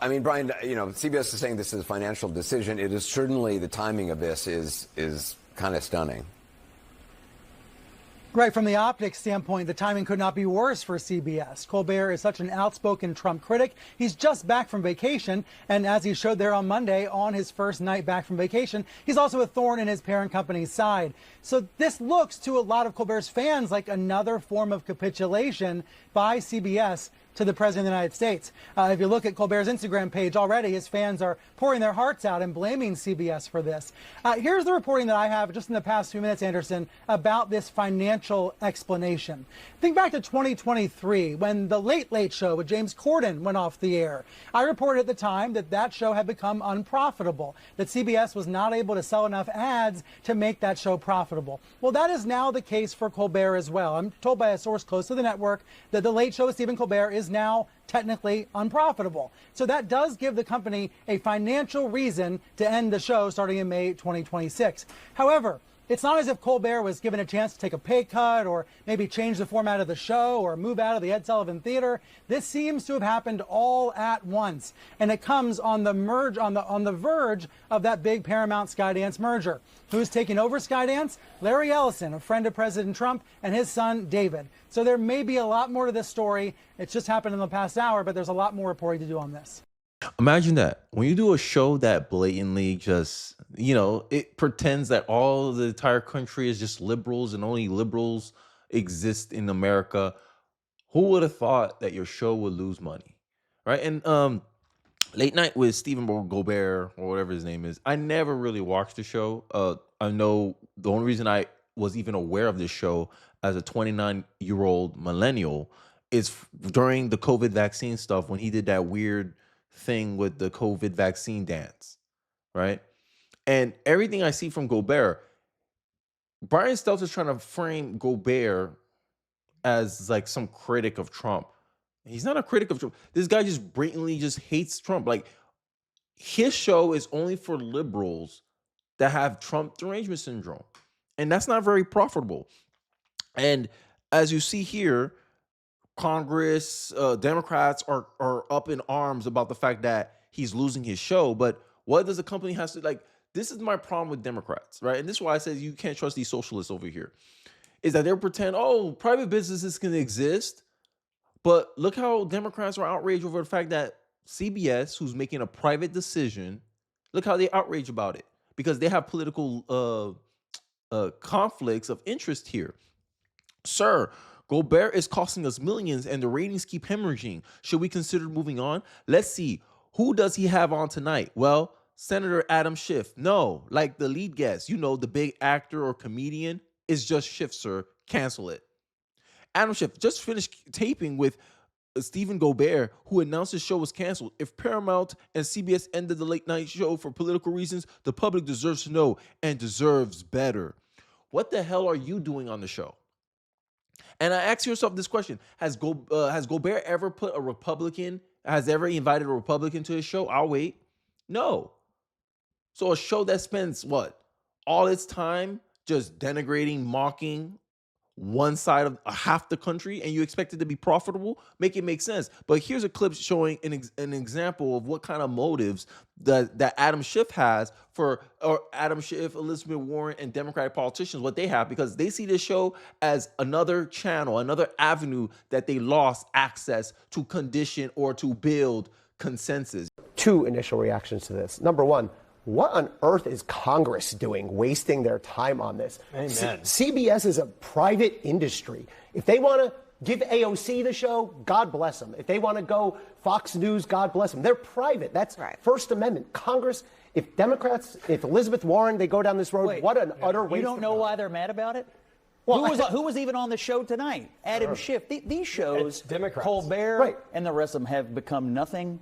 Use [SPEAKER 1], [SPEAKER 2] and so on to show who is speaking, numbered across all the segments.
[SPEAKER 1] I mean, Brian, CBS is saying this is a financial decision. It is certainly, the timing of this is kind of stunning.
[SPEAKER 2] Right, from the optics standpoint, the timing could not be worse for CBS. Colbert is such an outspoken Trump critic. He's just back from vacation, and as he showed there on Monday, on his first night back from vacation, he's also a thorn in his parent company's side. So this looks to a lot of Colbert's fans like another form of capitulation by CBS to the President of the United States. If you look at Colbert's Instagram page already, his fans are pouring their hearts out and blaming CBS for this. Here's the reporting that I have just in the past few minutes, Anderson, about this financial explanation. Think back to 2023 when the Late Late Show with James Corden went off the air. I reported at the time that that show had become unprofitable, that CBS was not able to sell enough ads to make that show profitable. Well, that is now the case for Colbert as well. I'm told by a source close to the network that the Late Show with Stephen Colbert is now technically unprofitable. So that does give the company a financial reason to end the show starting in May 2026. However, it's not as if Colbert was given a chance to take a pay cut or maybe change the format of the show or move out of the Ed Sullivan Theater. This seems to have happened all at once, and it comes on the verge of that big Paramount Skydance merger. Who's taking over Skydance? Larry Ellison, a friend of President Trump, and his son David. So there may be a lot more to this story. It's just happened in the past hour, but there's a lot more reporting to do on this.
[SPEAKER 3] Imagine that when you do a show that blatantly just, it pretends that all of the entire country is just liberals and only liberals exist in America. Who would have thought that your show would lose money, right? And Late Night with Stephen Colbert or whatever his name is, I never really watched the show. I know the only reason I was even aware of this show as a 29-year-old millennial is during the COVID vaccine stuff when he did that weird thing with the COVID vaccine dance, right? And everything I see from Colbert, Brian Stelter is trying to frame Colbert as like some critic of Trump. He's not a critic of Trump. This guy just blatantly just hates Trump. Like, his show is only for liberals that have Trump derangement syndrome. And that's not very profitable. And as you see here, Congress, Democrats are up in arms about the fact that he's losing his show. But what does the company has to, like, this is my problem with Democrats, right? And this is why I said you can't trust these socialists over here, is that they'll pretend, oh, private businesses can exist. But look how Democrats are outraged over the fact that CBS, who's making a private decision, look how they outrage about it because they have political conflicts of interest here. Sir, Colbert is costing us millions and the ratings keep hemorrhaging. Should we consider moving on? Let's see. Who does he have on tonight? Well, Senator Adam Schiff. No, like the lead guest, the big actor or comedian is just Schiff, sir. Cancel it. Adam Schiff just finished taping with Stephen Colbert, who announced his show was canceled. If Paramount and CBS ended the late night show for political reasons, the public deserves to know and deserves better. What the hell are you doing on the show? And I ask yourself this question. Has Colbert ever put a Republican, has ever invited a Republican to his show? I'll wait. No. So a show that spends all its time just denigrating, mocking one side of half the country, and you expect it to be profitable, make it make sense. But here's a clip showing an example of what kind of motives that Adam Schiff has or Adam Schiff, Elizabeth Warren, and Democratic politicians, what they have, because they see this show as another channel, another avenue that they lost access to condition or to build consensus.
[SPEAKER 4] Two initial reactions to this. Number one, what on earth is Congress doing, wasting their time on this?
[SPEAKER 5] Amen.
[SPEAKER 4] CBS is a private industry. If they want to give AOC the show, God bless them. If they want to go Fox News, God bless them. They're private. That's right. First Amendment. Congress, if Democrats, if Elizabeth Warren, they go down this road, what an utter waste.
[SPEAKER 5] You don't know why they're mad about it?
[SPEAKER 4] Well,
[SPEAKER 5] who was even on the show tonight? Adam Schiff. These shows,
[SPEAKER 4] Colbert
[SPEAKER 5] and the rest of them have become nothing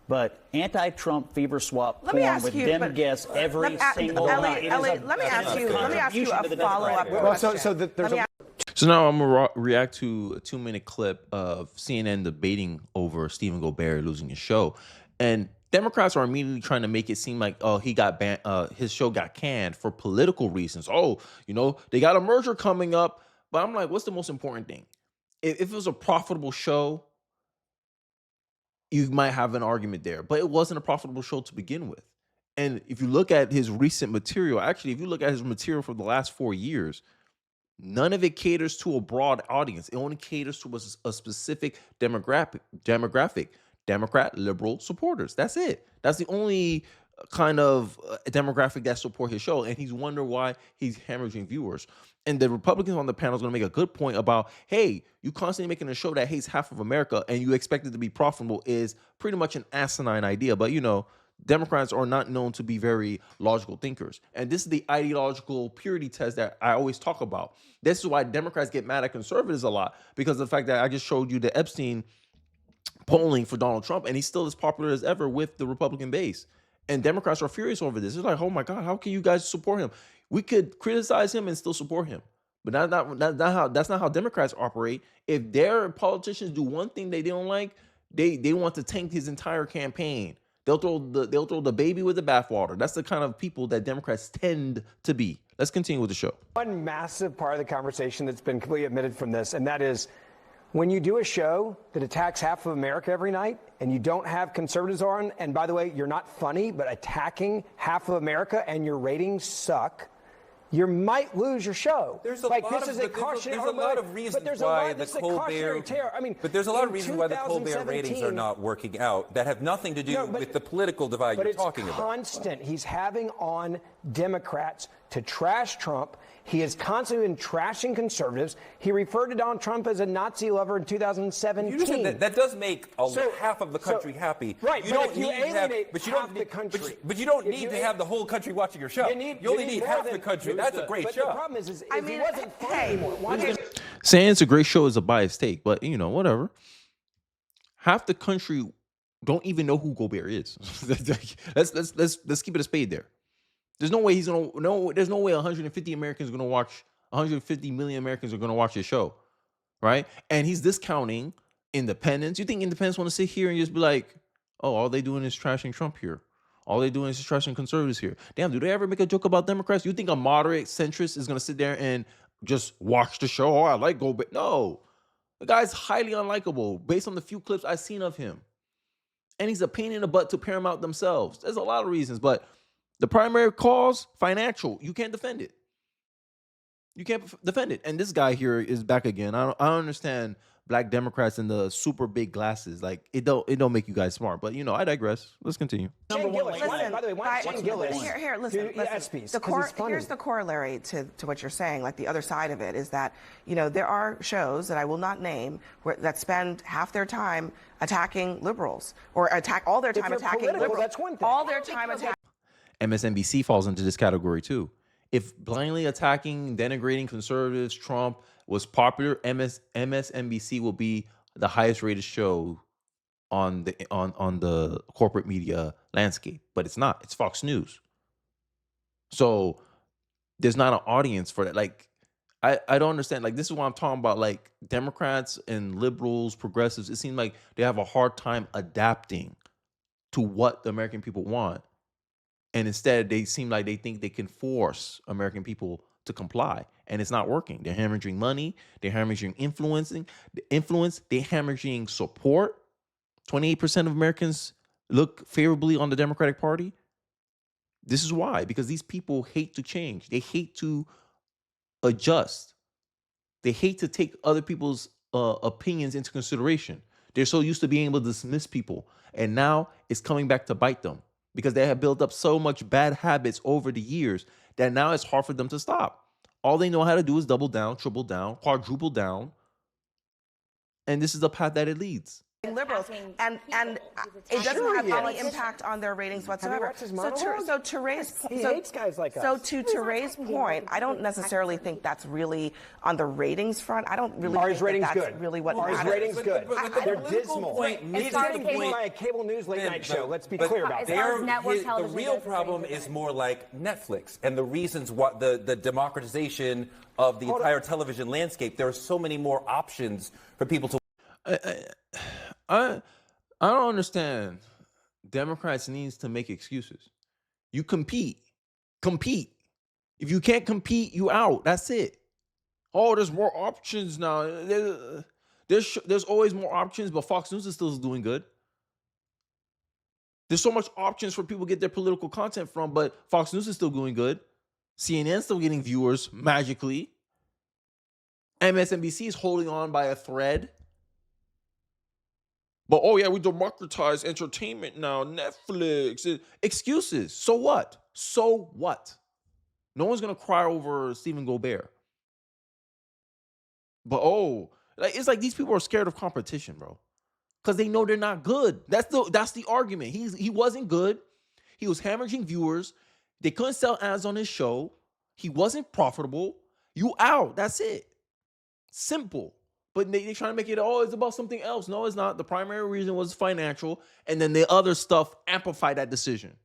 [SPEAKER 5] but anti-Trump fever swap porn with Dem guests every single night.
[SPEAKER 6] Let me ask you a follow-up question.
[SPEAKER 3] So now I'm going to react to a 2-minute clip of CNN debating over Stephen Colbert losing his show. And Democrats are immediately trying to make it seem like, oh, he got banned, his show got canned for political reasons. Oh, they got a merger coming up. But I'm like, what's the most important thing? If it was a profitable show, you might have an argument there. But it wasn't a profitable show to begin with. And if you look at his recent material, actually, if you look at his material for the last 4 years, none of it caters to a broad audience. It only caters to a specific demographic, Democrat, liberal supporters. That's it. That's the only kind of demographic that support his show. And he's wondering why he's hemorrhaging viewers. And the Republicans on the panel is going to make a good point about, hey, you constantly making a show that hates half of America and you expect it to be profitable is pretty much an asinine idea. But, you know, Democrats are not known to be very logical thinkers. And this is the ideological purity test that I always talk about. This is why Democrats get mad at conservatives a lot, because of the fact that I just showed you the Epstein polling for Donald Trump, and he's still as popular as ever with the Republican base. And Democrats are furious over this. It's like, oh my God, how can you guys support him? We could criticize him and still support him. But that's not how Democrats operate. If their politicians do one thing they don't like, they want to tank his entire campaign. They'll throw the baby with the bathwater. That's the kind of people that Democrats tend to be. Let's continue with the show.
[SPEAKER 7] One massive part of the conversation that's been completely omitted from this, and that is when you do a show that attacks half of America every night and you don't have conservatives on, and by the way, you're not funny, but attacking half of America and your ratings suck, you might lose your show.
[SPEAKER 8] There's a lot of reasons why the Colbert ratings are not working out that have nothing to do with the political divide you're talking about.
[SPEAKER 7] But it's constant. He's having on Democrats to trash Trump. He has constantly been trashing conservatives. He referred to Donald Trump as a Nazi lover in 2017.
[SPEAKER 8] That does make half of the country happy.
[SPEAKER 7] Right,
[SPEAKER 8] you don't need to have the country. But you don't need to have the whole country watching your show. You only need half the country. That's a great show.
[SPEAKER 7] The problem is if he wasn't funny anymore.
[SPEAKER 3] Saying it's a great show is a biased take, but you know, whatever. Half the country don't even know who Colbert is. let's keep it a spade there. There's no way there's no way 150 Americans are going to watch, 150 million Americans are going to watch this show, right? And he's discounting independents. You think independents want to sit here and just be like, oh, all they doing is trashing Trump here. All they doing is just trashing conservatives here. Damn, do they ever make a joke about Democrats? You think a moderate centrist is going to sit there and just watch the show? Oh, I like Colbert. No. The guy's highly unlikable based on the few clips I've seen of him. And he's a pain in the butt to Paramount themselves. There's a lot of reasons, but the primary cause, financial. You can't defend it. You can't defend it. And this guy here is back again. I don't understand black Democrats in the super big glasses. Like it don't make you guys smart. But you know, I digress. Let's continue.
[SPEAKER 7] Shane Gillis, by the way, why Shane Gillis?
[SPEAKER 6] Listen. Here's the corollary to what you're saying. Like the other side of it is that, you know, there are shows that I will not name that spend half their time attacking liberals or all their time attacking liberals.
[SPEAKER 7] That's one thing.
[SPEAKER 6] All their time attacking.
[SPEAKER 3] MSNBC falls into this category too. If blindly attacking, denigrating conservatives, Trump was popular, MSNBC will be the highest rated show on the corporate media landscape. But it's not. It's Fox News. So there's not an audience for that. Like, I don't understand. Like, this is what I'm talking about. Like, Democrats and liberals, progressives, it seems like they have a hard time adapting to what the American people want. And instead, they seem like they think they can force American people to comply. And it's not working. They're hemorrhaging money. They're hemorrhaging influence. They're hemorrhaging support. 28% of Americans look favorably on the Democratic Party. This is why. Because these people hate to change. They hate to adjust. They hate to take other people's opinions into consideration. They're so used to being able to dismiss people. And now it's coming back to bite them. Because they have built up so much bad habits over the years that now it's hard for them to stop. All they know how to do is double down, triple down, quadruple down. And this is the path that it leads.
[SPEAKER 6] Liberals, and it doesn't have any impact on their ratings whatsoever. So to Ray's point,
[SPEAKER 7] he hates guys like us.
[SPEAKER 6] So to Ray's point, I don't necessarily think that's really on the ratings front. I don't really think that's really what matters.
[SPEAKER 7] Are his ratings good? They're dismal. He's getting paid by a cable news late night show. Let's be clear about that.
[SPEAKER 8] The real problem is more like Netflix and the reasons what the democratization of the entire television landscape. There are so many more options for people to.
[SPEAKER 3] I don't understand. Democrats needs to make excuses. You compete. If you can't compete, you out. That's it. Oh, there's more options now. There's always more options, but Fox News is still doing good. There's so much options for people to get their political content from, but Fox News is still doing good. CNN's still getting viewers magically. MSNBC is holding on by a thread. But, oh, yeah, we democratize entertainment now. Netflix. Excuses. So what? So what? No one's going to cry over Stephen Colbert. But, it's like these people are scared of competition, bro. Because they know they're not good. That's the argument. He wasn't good. He was hemorrhaging viewers. They couldn't sell ads on his show. He wasn't profitable. You out. That's it. Simple. But they're trying to make it, it's about something else. No, it's not. The primary reason was financial. And then the other stuff amplified that decision.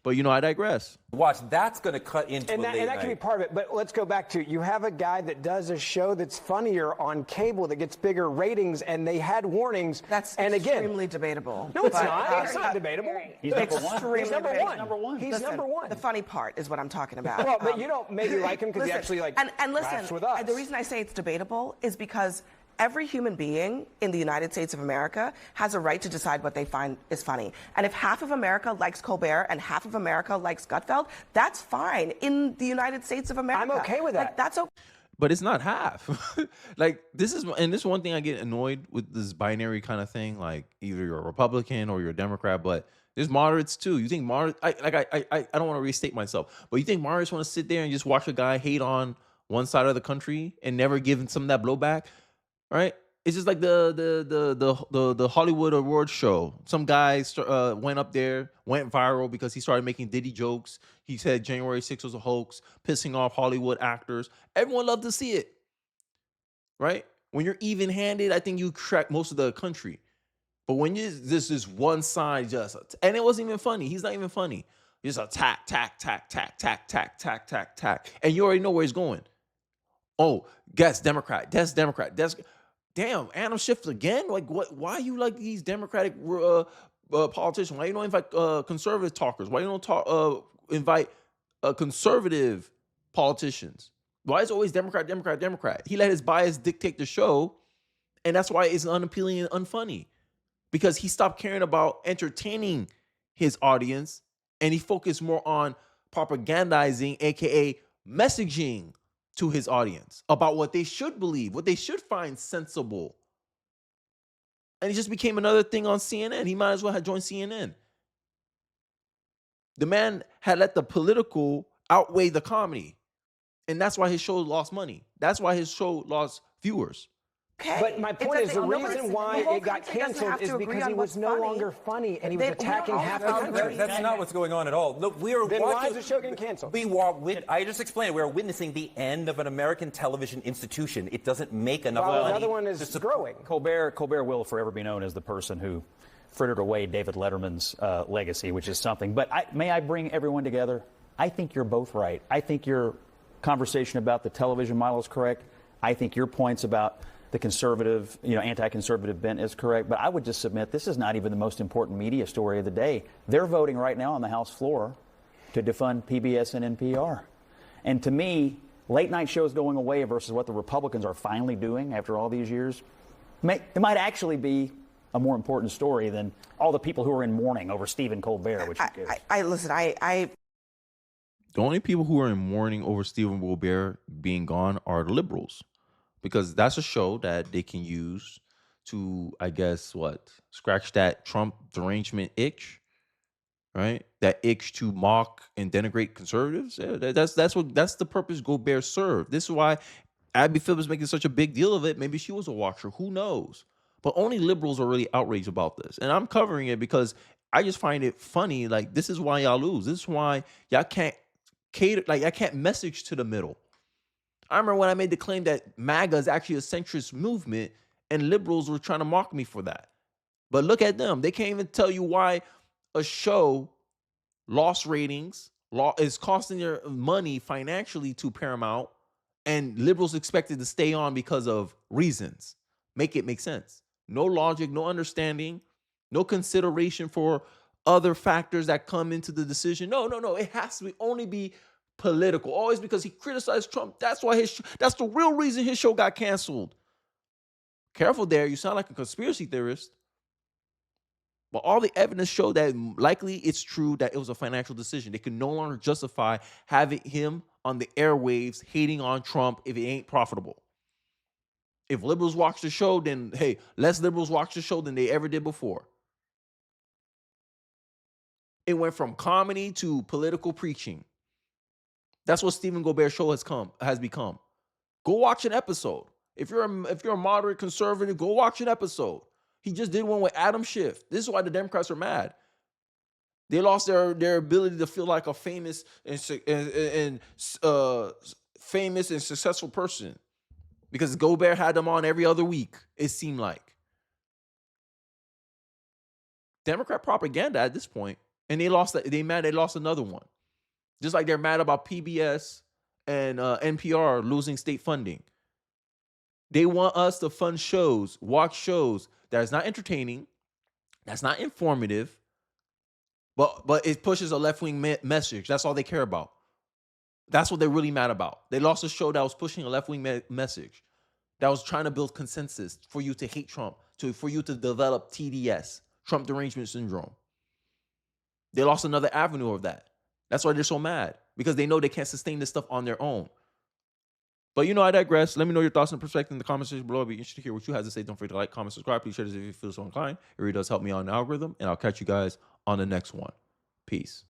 [SPEAKER 3] But, I digress.
[SPEAKER 8] Watch, that's going to cut into
[SPEAKER 7] and that can be part of it. But let's go back to, you have a guy that does a show that's funnier on cable that gets bigger ratings, and they had warnings.
[SPEAKER 6] That's extremely debatable.
[SPEAKER 7] No, it's not. It's not debatable.
[SPEAKER 5] He's number one.
[SPEAKER 7] He's number one. He's
[SPEAKER 6] Listen,
[SPEAKER 7] number one.
[SPEAKER 6] The funny part is what I'm talking about.
[SPEAKER 7] Well, but you don't maybe like him because he actually
[SPEAKER 6] and listen,
[SPEAKER 7] laughs with us.
[SPEAKER 6] The reason I say it's debatable is because every human being in the United States of America has a right to decide what they find is funny. And if half of America likes Colbert and half of America likes Gutfeld, that's fine in the United States of America.
[SPEAKER 7] I'm okay with that.
[SPEAKER 6] That's okay.
[SPEAKER 3] But it's not half. This is one thing I get annoyed with, this binary kind of thing. Like, either you're a Republican or you're a Democrat, but there's moderates too. You think I don't want to restate myself, but you think moderates want to sit there and just watch a guy hate on one side of the country and never give some of that blowback? Right? It's just like the Hollywood Awards show. Some guy went up there, went viral because he started making Diddy jokes. He said January 6th was a hoax, pissing off Hollywood actors. Everyone loved to see it. Right? When you're even-handed, I think you crack most of the country. But when this is one side and it wasn't even funny. He's not even funny. Just attack. And you already know where he's going. Oh, guess Democrat. That's Democrat. Damn, Adam Schiff again? Like, what? Why you like these Democratic politicians? Why you don't invite conservative talkers? Why you don't invite conservative politicians? Why is it always Democrat? He let his bias dictate the show, and that's why it's unappealing and unfunny. Because he stopped caring about entertaining his audience, and he focused more on propagandizing, aka messaging, to his audience about what they should believe, what they should find sensible. And he just became another thing on CNN. He might as well have joined CNN. The man had let the political outweigh the comedy. And that's why his show lost money. That's why his show lost viewers.
[SPEAKER 6] Okay.
[SPEAKER 7] But my point is, the reason why it got canceled is because he was no longer funny and he was attacking half the country.
[SPEAKER 8] That's not what's going on at all. Look,
[SPEAKER 7] then why is the show getting canceled?
[SPEAKER 8] I just explained. We are witnessing the end of an American television institution. It doesn't make enough money.
[SPEAKER 7] Another one is growing.
[SPEAKER 5] Colbert will forever be known as the person who frittered away David Letterman's legacy, which is something. But may I bring everyone together? I think you're both right. I think your conversation about the television model is correct. I think your points about the conservative, anti-conservative bent is correct. But I would just submit this is not even the most important media story of the day. They're voting right now on the House floor to defund PBS and NPR. And to me, late night shows going away versus what the Republicans are finally doing after all these years, it might actually be a more important story than all the people who are in mourning over Stephen Colbert, which
[SPEAKER 3] The only people who are in mourning over Stephen Colbert being gone are the liberals. Because that's a show that they can use to, I guess, scratch that Trump derangement itch, right? That itch to mock and denigrate conservatives. Yeah, that's the purpose Colbert served. This is why Abby Phillips is making such a big deal of it. Maybe she was a watcher. Who knows? But only liberals are really outraged about this. And I'm covering it because I just find it funny. Like, this is why y'all lose. This is why y'all can't cater, I can't message to the middle. I remember when I made the claim that MAGA is actually a centrist movement and liberals were trying to mock me for that. But look at them. They can't even tell you why a show lost ratings, is costing their money financially to Paramount, and liberals expected to stay on because of reasons. Make it make sense. No logic, no understanding, no consideration for other factors that come into the decision. No. It has to only be political. Always because he criticized Trump. That's why that's the real reason his show got canceled. Careful there. You sound like a conspiracy theorist. But all the evidence showed that likely it's true that it was a financial decision. They could no longer justify having him on the airwaves hating on Trump if it ain't profitable. If liberals watch the show, then hey, less liberals watch the show than they ever did before. It went from comedy to political preaching. That's what Stephen Colbert's show has become. Go watch an episode. If you're a moderate conservative, go watch an episode. He just did one with Adam Schiff. This is why the Democrats are mad. They lost their ability to feel like a famous and successful person because Colbert had them on every other week. It seemed like Democrat propaganda at this point, and they lost. They lost another one. Just like they're mad about PBS and NPR losing state funding. They want us to fund shows, watch shows that is not entertaining, that's not informative, but it pushes a left-wing message. That's all they care about. That's what they're really mad about. They lost a show that was pushing a left-wing message, that was trying to build consensus for you to hate Trump, for you to develop TDS, Trump derangement syndrome. They lost another avenue of that. That's why they're so mad, because they know they can't sustain this stuff on their own. But I digress. Let me know your thoughts and perspective in the comment section below. I'd be interested to hear what you have to say. Don't forget to like, comment, subscribe. Please share this if you feel so inclined. It really does help me on the algorithm. And I'll catch you guys on the next one. Peace.